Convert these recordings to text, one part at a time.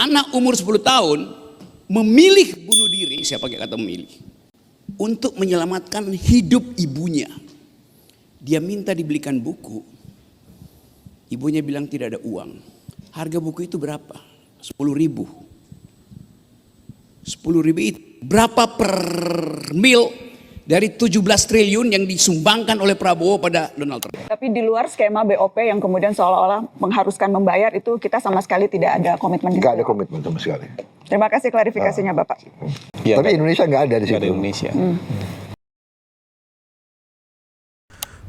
Anak umur 10 tahun memilih bunuh diri, saya pakai kata memilih, untuk menyelamatkan hidup ibunya. Dia minta dibelikan buku. Ibunya bilang tidak ada uang. Harga buku itu berapa? 10.000. 10.000 itu berapa per mil dari 17 triliun yang disumbangkan oleh Prabowo pada Donald Trump. Tapi di luar skema BOP yang kemudian seolah-olah mengharuskan membayar itu kita sama sekali tidak ada komitmen. Nggak ada komitmen sama sekali. Terima kasih klarifikasinya Bapak. Ya, tapi Indonesia nggak ada di situ. Nggak ada Indonesia.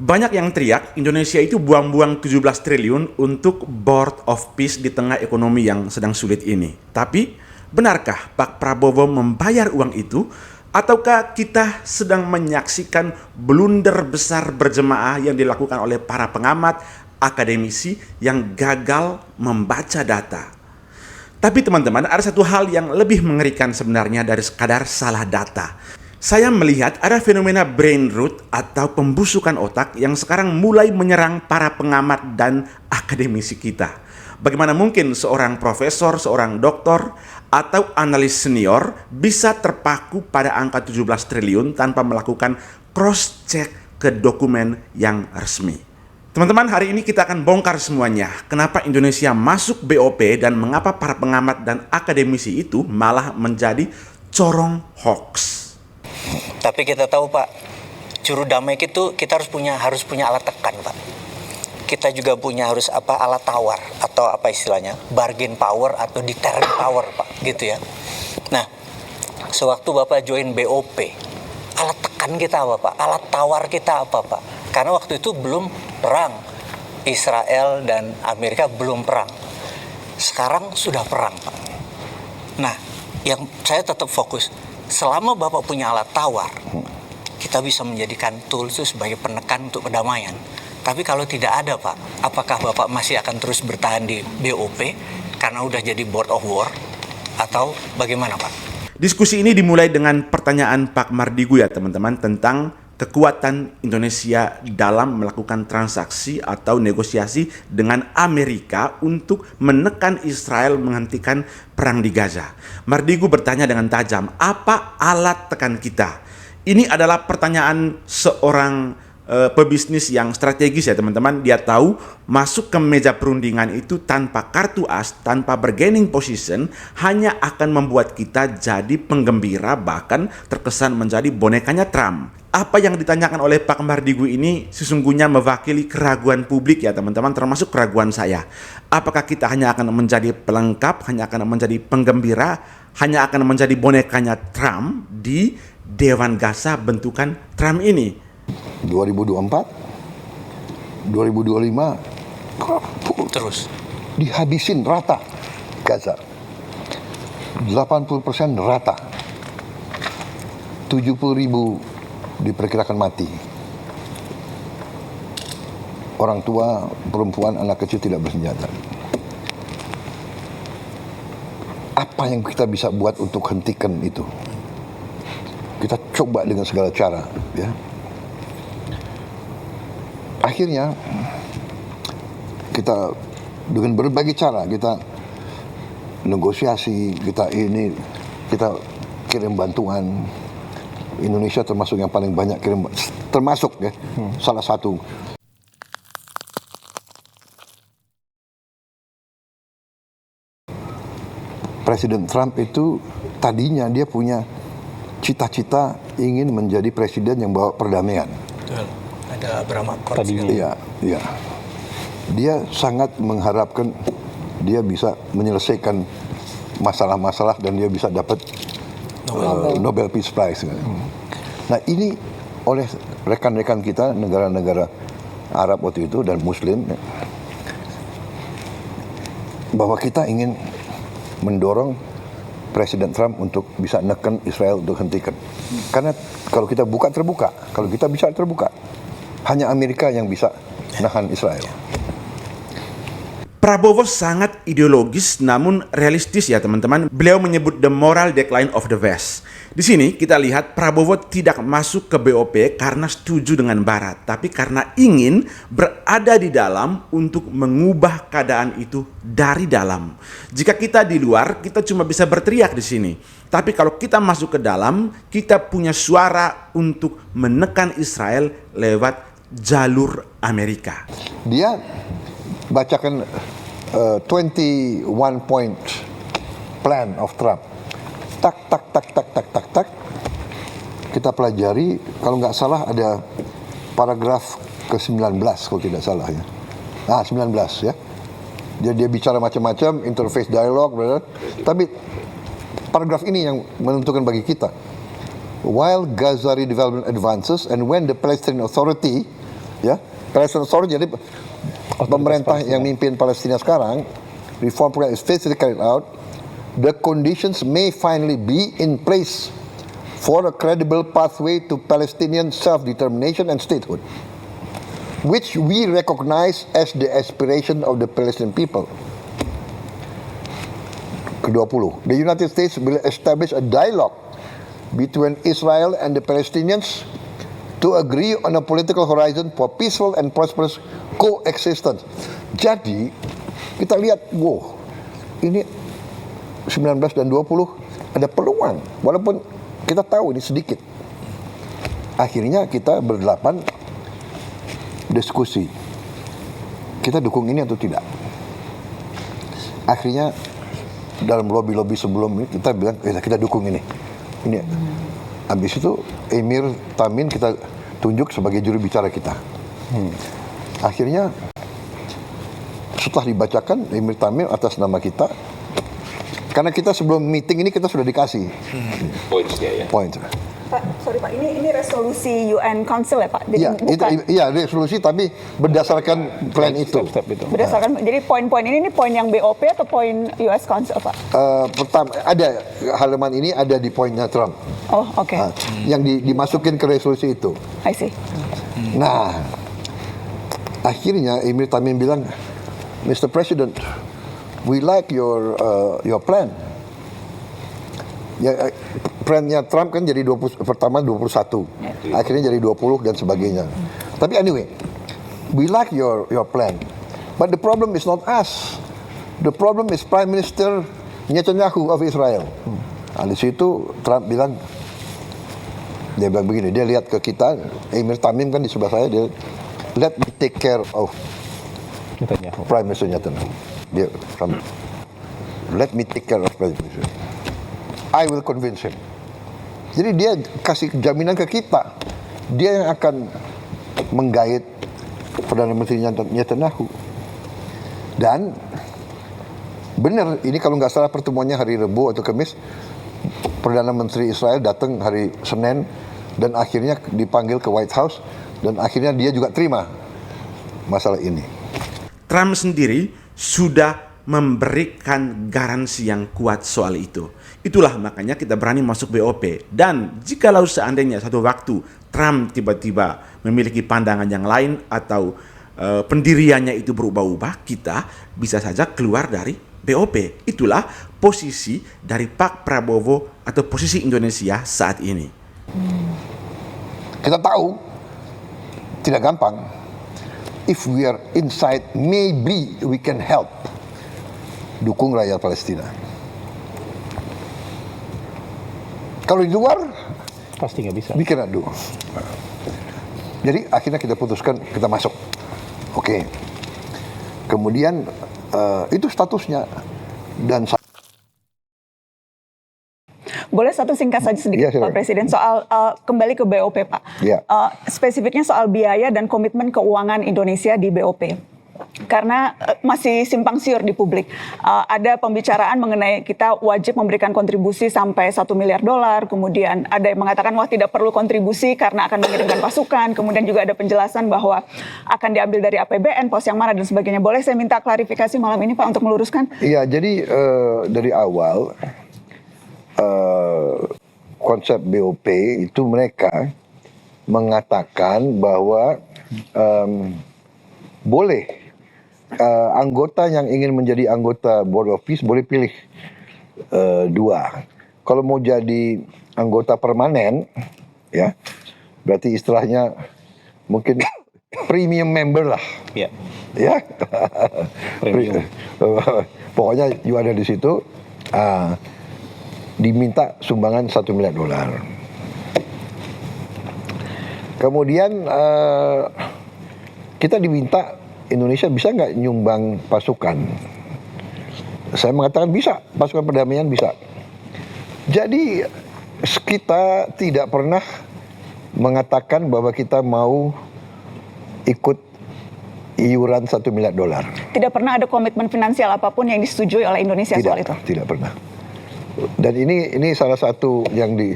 Banyak yang teriak Indonesia itu buang-buang 17 triliun untuk Board of Peace di tengah ekonomi yang sedang sulit ini. Tapi benarkah Pak Prabowo membayar uang itu? Ataukah kita sedang menyaksikan blunder besar berjemaah yang dilakukan oleh para pengamat, akademisi yang gagal membaca data? Tapi teman-teman, ada satu hal yang lebih mengerikan sebenarnya dari sekadar salah data. Saya melihat ada fenomena brain rot atau pembusukan otak yang sekarang mulai menyerang para pengamat dan akademisi kita. Bagaimana mungkin seorang profesor, seorang doktor, atau analis senior bisa terpaku pada angka 17 triliun tanpa melakukan cross-check ke dokumen yang resmi? Teman-teman, hari ini kita akan bongkar semuanya. Kenapa Indonesia masuk BOP dan mengapa para pengamat dan akademisi itu malah menjadi corong hoax. Tapi kita tahu Pak, juru damai itu kita harus punya alat tekan Pak. Kita juga harus alat tawar atau apa istilahnya, bargain power atau deterrent power Pak, gitu ya. Nah, sewaktu Bapak join BOP, alat tekan kita apa Pak? Alat tawar kita apa Pak? Karena waktu itu belum perang, Israel dan Amerika belum perang. Sekarang sudah perang Pak. Nah, yang saya tetap fokus, selama Bapak punya alat tawar, kita bisa menjadikan tools itu sebagai penekan untuk perdamaian. Tapi kalau tidak ada Pak, apakah Bapak masih akan terus bertahan di BOP karena udah jadi Board of War atau bagaimana Pak? Diskusi ini dimulai dengan pertanyaan Pak Mardigu ya teman-teman tentang kekuatan Indonesia dalam melakukan transaksi atau negosiasi dengan Amerika untuk menekan Israel menghentikan perang di Gaza. Mardigu bertanya dengan tajam, apa alat tekan kita? Ini adalah pertanyaan seorang pebisnis yang strategis ya teman-teman. Dia tahu masuk ke meja perundingan itu tanpa kartu as, tanpa bargaining position, hanya akan membuat kita jadi penggembira, bahkan terkesan menjadi bonekanya Trump. Apa yang ditanyakan oleh Pak Mardigu ini sesungguhnya mewakili keraguan publik ya teman-teman, termasuk keraguan saya. Apakah kita hanya akan menjadi pelengkap, hanya akan menjadi penggembira, hanya akan menjadi bonekanya Trump di Dewan Gaza bentukan Trump ini? 2024, 2025 Terus dihabisin rata Gaza, 80% rata, 70.000 diperkirakan mati. Orang tua, perempuan, anak kecil tidak bersenjata. Apa yang kita bisa buat untuk hentikan itu? Kita coba dengan segala cara, ya. Akhirnya kita dengan berbagai cara kita negosiasi, kita kirim bantuan. Indonesia termasuk yang paling banyak kirim, termasuk ya salah satu. Presiden Trump itu tadinya dia punya cita-cita ingin menjadi presiden yang bawa perdamaian. betul. Ada Abraham Accords. Iya, iya. Dia sangat mengharapkan dia bisa menyelesaikan masalah-masalah dan dia bisa dapat Nobel Peace Prize. Nah ini oleh rekan-rekan kita negara-negara Arab waktu itu dan Muslim bahwa kita ingin mendorong Presiden Trump untuk bisa neken Israel untuk hentikan. Karena kalau kita buka terbuka, kalau kita bisa terbuka, hanya Amerika yang bisa nahan Israel. Prabowo sangat ideologis namun realistis ya teman-teman. Beliau menyebut the moral decline of the West. Di sini kita lihat Prabowo tidak masuk ke BOP karena setuju dengan Barat, tapi karena ingin berada di dalam untuk mengubah keadaan itu dari dalam. Jika kita di luar, kita cuma bisa berteriak di sini. Tapi kalau kita masuk ke dalam, kita punya suara untuk menekan Israel lewat jalur Amerika. Dia bacakan 21 point plan of Trump. Tak, tak, tak, tak, tak, tak, tak. Kita pelajari, kalau nggak salah ada paragraf ke-19 kalau tidak salah ya. 19 ya. Dia bicara macam-macam, interface dialog, tapi paragraf ini yang menentukan bagi kita. While Gaza redevelopment advances and when the Palestinian Authority, ya, Palestinian Authority jadi pemerintah yang mimpin Palestina sekarang, reform program is faithfully carried out, the conditions may finally be in place for a credible pathway to Palestinian self-determination and statehood, which we recognize as the aspiration of the Palestinian people. Ke-20, the United States will establish a dialogue between Israel and the Palestinians to agree on a political horizon for peaceful and prosperous coexistence. Jadi, kita lihat, wow, ini 19 dan 20 ada peluang, walaupun kita tahu ini sedikit. Akhirnya kita berdelapan diskusi, kita dukung ini atau tidak. Akhirnya dalam lobby-lobby sebelum ini kita bilang, kita dukung ini. Habis itu Emir Tamin kita tunjuk sebagai juru bicara kita. Akhirnya setelah dibacakan Emir Tamin atas nama kita, karena kita sebelum meeting ini kita sudah dikasih points. Pak, sorry Pak, ini resolusi UN Council ya Pak? Jadi Iya, resolusi tapi berdasarkan plan itu. Berdasarkan, jadi poin-poin ini poin yang BOP atau poin US Council Pak? Pertama, ada halaman ini ada di poinnya Trump. Oh, oke. Yang dimasukin ke resolusi itu. I see. Nah, akhirnya Emir Tamin bilang, Mr. President, we like your plan. Ya, plannya Trump kan jadi pertama 21, akhirnya jadi 20 dan sebagainya. Tapi anyway, we like your plan, but the problem is not us. The problem is Prime Minister Netanyahu of Israel. Nah, di situ Trump bilang, dia bilang begini, dia lihat ke kita, Emir Tamim kan di sebelah saya, dia let me take care of Prime Minister Netanyahu. Dia let me take care of Prime Minister. I will convince him. Jadi dia kasih jaminan ke kita, dia yang akan menggait Perdana Menteri Netanyahu. Dan benar, ini kalau nggak salah pertemuannya hari Rabu atau Kamis, Perdana Menteri Israel datang hari Senin dan akhirnya dipanggil ke White House dan akhirnya dia juga terima masalah ini. Trump sendiri sudah memberikan garansi yang kuat soal itu. Itulah makanya kita berani masuk BOP. Dan jikalau seandainya satu waktu Trump tiba-tiba memiliki pandangan yang lain atau pendiriannya itu berubah-ubah, kita bisa saja keluar dari BOP. Itulah posisi dari Pak Prabowo atau posisi Indonesia saat ini. Kita tahu tidak gampang. If we are inside, maybe we can help. Dukung rakyat Palestina. Kalau di luar, pasti nggak bisa. We cannot do. Jadi akhirnya kita putuskan kita masuk. Oke. Kemudian itu statusnya dan Boleh satu singkat saja sedikit Pak Presiden soal kembali ke BOP Pak. Spesifiknya soal biaya dan komitmen keuangan Indonesia di BOP. Karena masih simpang siur di publik. Ada pembicaraan mengenai kita wajib memberikan kontribusi sampai $1 miliar. Kemudian ada yang mengatakan wah tidak perlu kontribusi karena akan mengirimkan pasukan. Kemudian juga ada penjelasan bahwa akan diambil dari APBN, pos yang mana dan sebagainya. Boleh saya minta klarifikasi malam ini Pak untuk meluruskan? Iya, jadi dari awal konsep BOP itu mereka mengatakan bahwa boleh anggota yang ingin menjadi anggota Board of Peace boleh pilih dua. Kalau mau jadi anggota permanen, ya, berarti istilahnya mungkin premium member lah. Ya. Ya, Premium. pokoknya you ada di situ, diminta sumbangan $1 miliar. Kemudian kita diminta, Indonesia bisa nggak nyumbang pasukan? Saya mengatakan bisa, pasukan perdamaian bisa. Jadi kita tidak pernah mengatakan bahwa kita mau ikut iuran $1 miliar. Tidak pernah ada komitmen finansial apapun yang disetujui oleh Indonesia soal itu. Tidak pernah. Dan ini salah satu yang di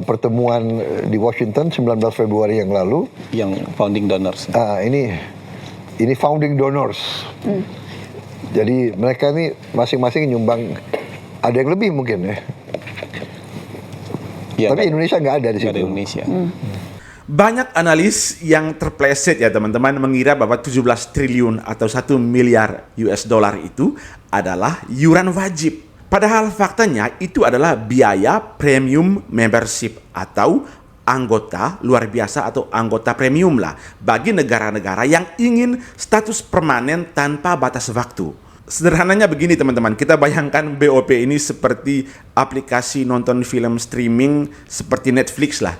pertemuan di Washington 19 Februari yang lalu. Yang founding donors. Ini founding donors. Jadi mereka ini masing-masing nyumbang, ada yang lebih mungkin ya. Ya, tapi Indonesia nggak ada di situ. Nggak ada Indonesia. Banyak analis yang terpleset ya teman-teman mengira bahwa 17 triliun atau 1 miliar US dollar itu adalah iuran wajib. Padahal faktanya itu adalah biaya premium membership atau anggota luar biasa atau anggota premium lah bagi negara-negara yang ingin status permanen tanpa batas waktu. Sederhananya begini teman-teman, kita bayangkan BOP ini seperti aplikasi nonton film streaming seperti Netflix lah.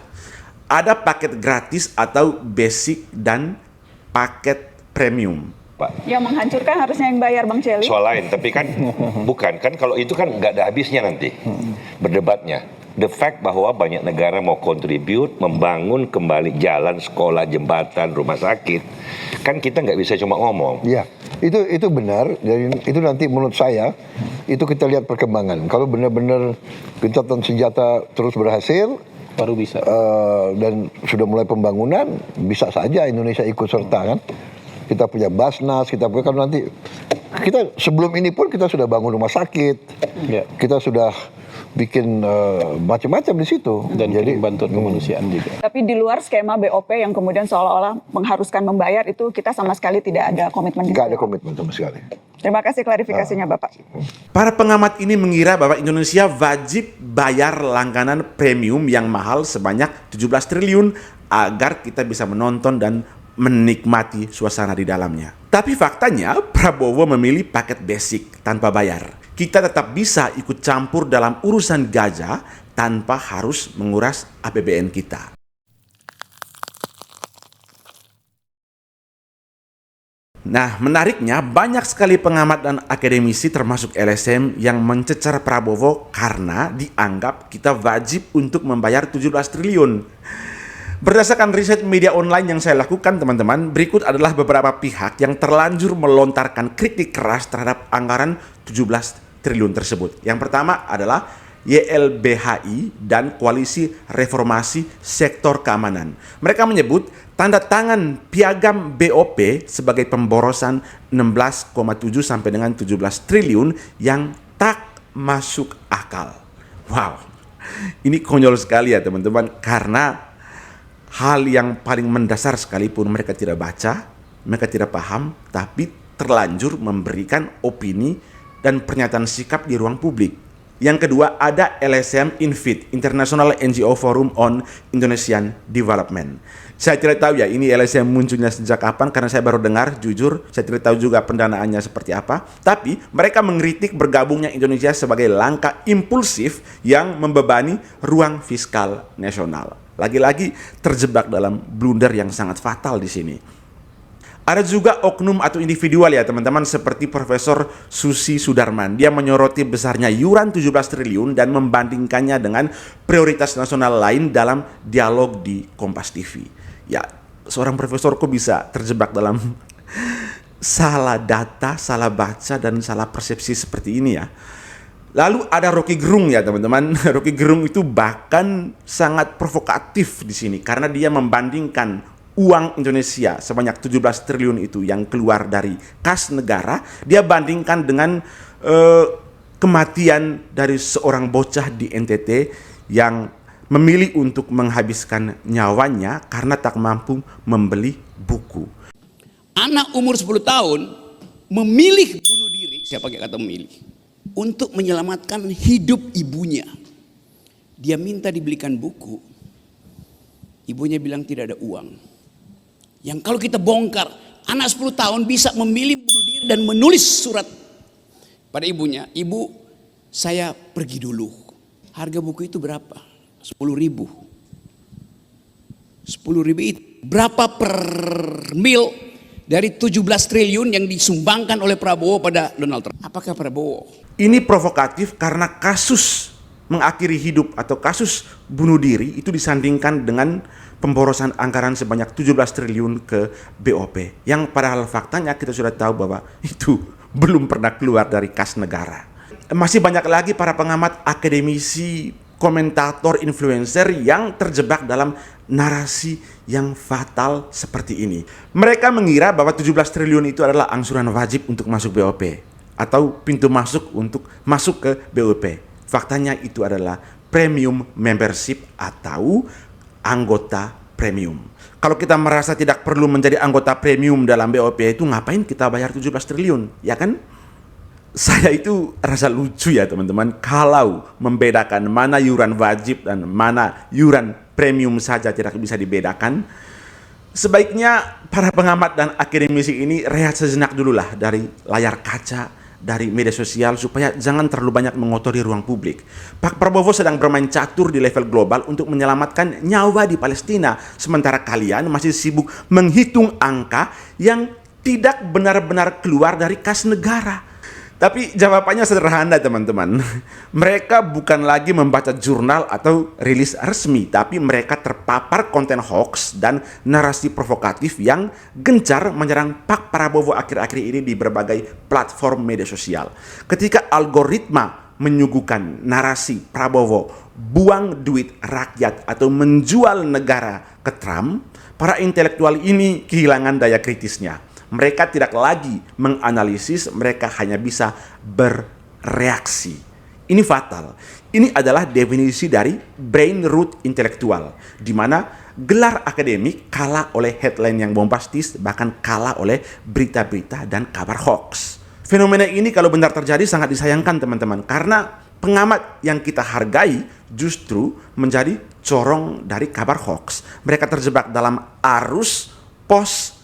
Ada paket gratis atau basic dan paket premium. Pak. Yang menghancurkan harusnya yang bayar, Bang Celi. Soal lain, tapi kan bukan kan, kalau itu kan nggak ada habisnya nanti berdebatnya. The fact bahwa banyak negara mau contribute, membangun kembali jalan, sekolah, jembatan, rumah sakit, kan kita nggak bisa cuma ngomong. Iya, itu benar. Jadi itu nanti menurut saya itu kita lihat perkembangan. Kalau benar-benar gencatan senjata terus berhasil, Baru bisa. dan sudah mulai pembangunan, bisa saja Indonesia ikut serta kan. Kita punya Basnas, kita punya, kan nanti kita sebelum ini pun kita sudah bangun rumah sakit, Ya. kita sudah bikin macam-macam di situ. Dan Jadi bantuan kemanusiaan juga. Tapi di luar skema BOP yang kemudian seolah-olah mengharuskan membayar itu, kita sama sekali tidak ada komitmen. nggak ada komitmen sama sekali. Terima kasih klarifikasinya, Bapak. Para pengamat ini mengira bahwa Indonesia wajib bayar langganan premium yang mahal sebanyak 17 triliun agar kita bisa menonton dan menikmati suasana di dalamnya. Tapi faktanya Prabowo memilih paket basic tanpa bayar. Kita tetap bisa ikut campur dalam urusan gajah tanpa harus menguras APBN kita. Nah, menariknya banyak sekali pengamat dan akademisi termasuk LSM yang mencecar Prabowo karena dianggap kita wajib untuk membayar 17 triliun. Berdasarkan riset media online yang saya lakukan teman-teman, berikut adalah beberapa pihak yang terlanjur melontarkan kritik keras terhadap anggaran 17 triliun tersebut. Yang pertama adalah YLBHI dan Koalisi Reformasi Sektor Keamanan. Mereka menyebut tanda tangan piagam BOP sebagai pemborosan 16,7 sampai dengan 17 triliun yang tak masuk akal. Wow, ini konyol sekali ya teman-teman, karena hal yang paling mendasar sekalipun mereka tidak baca, mereka tidak paham, tapi terlanjur memberikan opini dan pernyataan sikap di ruang publik. Yang kedua ada LSM INFID, International NGO Forum on Indonesian Development. Saya tidak tahu ya ini LSM munculnya sejak kapan, karena saya baru dengar, jujur saya tidak tahu juga pendanaannya seperti apa. Tapi mereka mengkritik bergabungnya Indonesia sebagai langkah impulsif yang membebani ruang fiskal nasional. Lagi-lagi terjebak dalam blunder yang sangat fatal di sini. Ada juga oknum atau individual ya teman-teman, seperti Profesor Susi Sudarman. Dia menyoroti besarnya iuran 17 triliun dan membandingkannya dengan prioritas nasional lain dalam dialog di Kompas TV. Ya, seorang profesor kok bisa terjebak dalam salah data, salah baca, dan salah persepsi seperti ini ya. Lalu ada Rocky Gerung ya teman-teman. Rocky Gerung itu bahkan sangat provokatif di sini karena dia membandingkan uang Indonesia sebanyak 17 triliun itu yang keluar dari kas negara, dia bandingkan dengan kematian dari seorang bocah di NTT yang memilih untuk menghabiskan nyawanya karena tak mampu membeli buku. Anak umur 10 tahun memilih bunuh diri, saya pakai kata memilih, untuk menyelamatkan hidup ibunya. Dia minta dibelikan buku, ibunya bilang tidak ada uang. Yang kalau kita bongkar, anak 10 tahun bisa memilih bunuh diri dan menulis surat pada ibunya, ibu saya pergi dulu. Harga buku itu berapa? 10.000. 10.000 itu berapa per mil dari 17 triliun yang disumbangkan oleh Prabowo pada Donald Trump? Apakah Prabowo? Ini provokatif karena kasus mengakhiri hidup atau kasus bunuh diri itu disandingkan dengan pemborosan anggaran sebanyak 17 triliun ke BOP. Yang padahal faktanya kita sudah tahu bahwa itu belum pernah keluar dari kas negara. Masih banyak lagi para pengamat, akademisi, komentator, influencer yang terjebak dalam narasi yang fatal seperti ini. Mereka mengira bahwa 17 triliun itu adalah angsuran wajib untuk masuk BOP atau pintu masuk untuk masuk ke BOP. Faktanya itu adalah premium membership atau anggota premium. Kalau kita merasa tidak perlu menjadi anggota premium dalam BOP itu, ngapain kita bayar 17 triliun, ya kan? Saya itu rasa lucu ya teman-teman, kalau membedakan mana iuran wajib dan mana iuran premium saja tidak bisa dibedakan. Sebaiknya para pengamat dan akademisi ini rehat sejenak dulu lah dari layar kaca, dari media sosial, supaya jangan terlalu banyak mengotori ruang publik. Pak Prabowo sedang bermain catur di level global untuk menyelamatkan nyawa di Palestina, sementara kalian masih sibuk menghitung angka yang tidak benar-benar keluar dari kas negara. Tapi jawabannya sederhana teman-teman. Mereka bukan lagi membaca jurnal atau rilis resmi, tapi mereka terpapar konten hoax dan narasi provokatif yang gencar menyerang Pak Prabowo akhir-akhir ini di berbagai platform media sosial. Ketika algoritma menyuguhkan narasi Prabowo buang duit rakyat atau menjual negara ke Trump, para intelektual ini kehilangan daya kritisnya. Mereka tidak lagi menganalisis, mereka hanya bisa bereaksi. Ini fatal. Ini adalah definisi dari brain root intelektual, di mana gelar akademik kalah oleh headline yang bombastis, bahkan kalah oleh berita-berita dan kabar hoax. Fenomena ini kalau benar terjadi sangat disayangkan teman-teman, karena pengamat yang kita hargai justru menjadi corong dari kabar hoax. Mereka terjebak dalam arus post-truth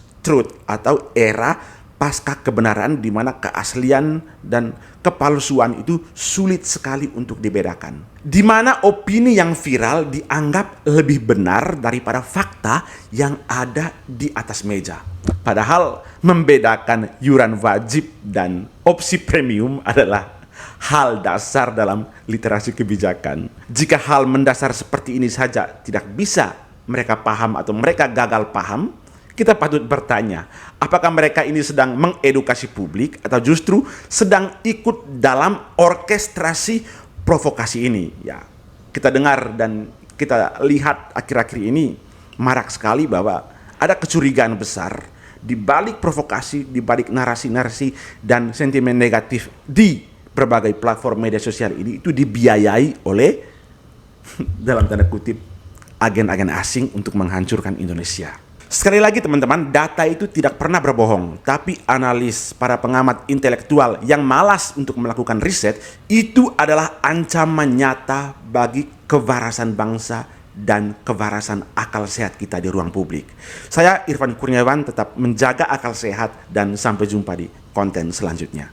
atau era pasca kebenaran, di mana keaslian dan kepalsuan itu sulit sekali untuk dibedakan. Di mana opini yang viral dianggap lebih benar daripada fakta yang ada di atas meja. Padahal membedakan iuran wajib dan opsi premium adalah hal dasar dalam literasi kebijakan. Jika hal mendasar seperti ini saja tidak bisa mereka paham atau mereka gagal paham, kita patut bertanya, apakah mereka ini sedang mengedukasi publik atau justru sedang ikut dalam orkestrasi provokasi ini? Ya, kita dengar dan kita lihat akhir-akhir ini marak sekali bahwa ada kecurigaan besar di balik provokasi, di balik narasi-narasi dan sentimen negatif di berbagai platform media sosial ini itu dibiayai oleh dalam tanda kutip agen-agen asing untuk menghancurkan Indonesia. Sekali lagi teman-teman, data itu tidak pernah berbohong, tapi analis para pengamat intelektual yang malas untuk melakukan riset itu adalah ancaman nyata bagi kewarasan bangsa dan kewarasan akal sehat kita di ruang publik. Saya Irfan Kurniawan tetap menjaga akal sehat dan sampai jumpa di konten selanjutnya.